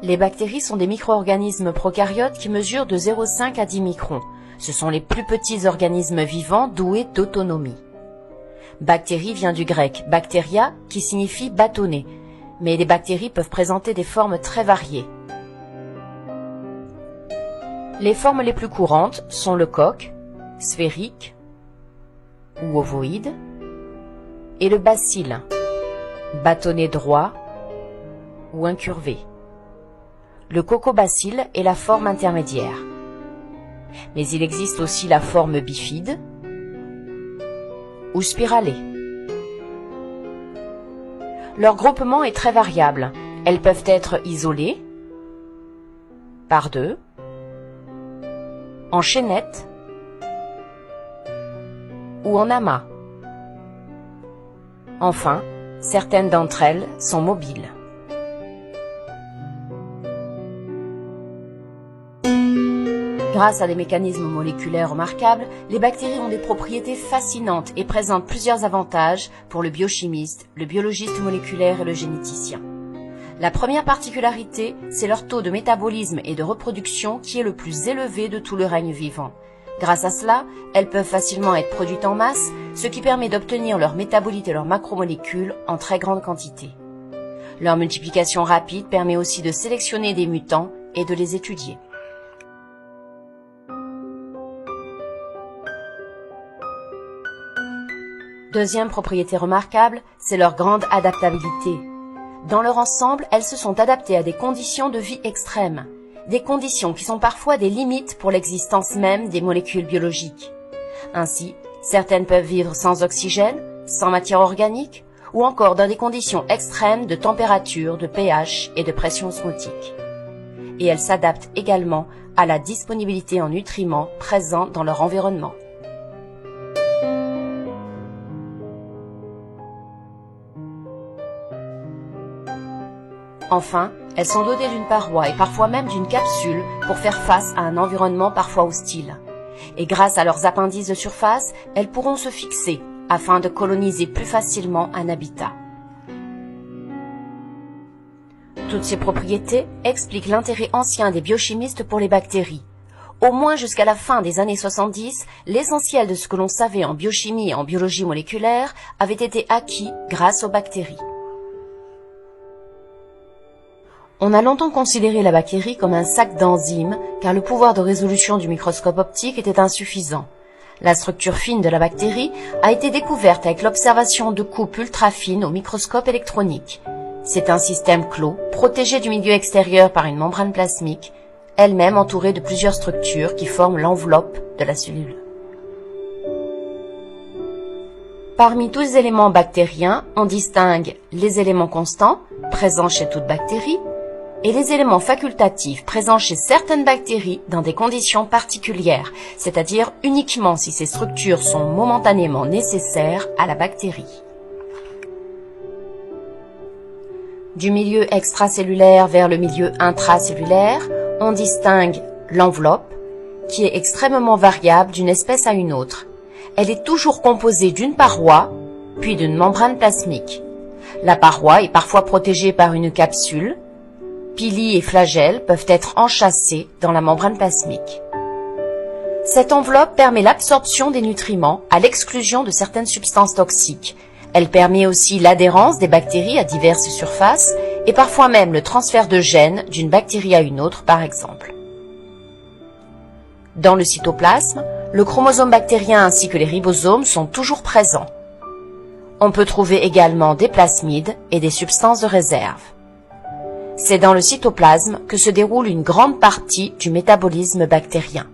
Les bactéries sont des micro-organismes prokaryotes qui mesurent de 0,5 à 10 microns. Ce sont les plus petits organismes vivants doués d'autonomie. Bactérie vient du grec bacteria qui signifie bâtonnet, mais les bactéries peuvent présenter des formes très variées. Les formes les plus courantes sont le coque, sphérique ou ovoïde, et le bacille, bâtonnet droit ou incurvé. Le cocobacille est la forme intermédiaire. Mais il existe aussi la forme bifide ou spiralée. Leur groupement est très variable. Elles peuvent être isolées, par deux, en chaînette ou en amas. Enfin, certaines d'entre elles sont mobiles. Grâce à des mécanismes moléculaires remarquables, les bactéries ont des propriétés fascinantes et présentent plusieurs avantages pour le biochimiste, le biologiste moléculaire et le généticien. La première particularité, c'est leur taux de métabolisme et de reproduction qui est le plus élevé de tout le règne vivant. Grâce à cela, elles peuvent facilement être produites en masse, ce qui permet d'obtenir leurs métabolites et leurs macromolécules en très grande quantité. Leur multiplication rapide permet aussi de sélectionner des mutants et de les étudier. Deuxième propriété remarquable, c'est leur grande adaptabilité. Dans leur ensemble, elles se sont adaptées à des conditions de vie extrêmes, des conditions qui sont parfois des limites pour l'existence même des molécules biologiques. Ainsi, certaines peuvent vivre sans oxygène, sans matière organique, ou encore dans des conditions extrêmes de température, de pH et de pression osmotique. Et elles s'adaptent également à la disponibilité en nutriments présents dans leur environnement. Enfin, elles sont dotées d'une paroi et parfois même d'une capsule pour faire face à un environnement parfois hostile. Et grâce à leurs appendices de surface, elles pourront se fixer afin de coloniser plus facilement un habitat. Toutes ces propriétés expliquent l'intérêt ancien des biochimistes pour les bactéries. Au moins jusqu'à la fin des années 70, l'essentiel de ce que l'on savait en biochimie et en biologie moléculaire avait été acquis grâce aux bactéries. On a longtemps considéré la bactérie comme un sac d'enzymes car le pouvoir de résolution du microscope optique était insuffisant. La structure fine de la bactérie a été découverte avec l'observation de coupes ultra fines au microscope électronique. C'est un système clos, protégé du milieu extérieur par une membrane plasmique, elle-même entourée de plusieurs structures qui forment l'enveloppe de la cellule. Parmi tous les éléments bactériens, on distingue les éléments constants, présents chez toute bactérie, et les éléments facultatifs présents chez certaines bactéries dans des conditions particulières, c'est-à-dire uniquement si ces structures sont momentanément nécessaires à la bactérie. Du milieu extracellulaire vers le milieu intracellulaire, on distingue l'enveloppe, qui est extrêmement variable d'une espèce à une autre. Elle est toujours composée d'une paroi, puis d'une membrane plasmique. La paroi est parfois protégée par une capsule. Pili et flagelles peuvent être enchâssés dans la membrane plasmique. Cette enveloppe permet l'absorption des nutriments à l'exclusion de certaines substances toxiques. Elle permet aussi l'adhérence des bactéries à diverses surfaces et parfois même le transfert de gènes d'une bactérie à une autre, par exemple. Dans le cytoplasme, le chromosome bactérien ainsi que les ribosomes sont toujours présents. On peut trouver également des plasmides et des substances de réserve. C'est dans le cytoplasme que se déroule une grande partie du métabolisme bactérien.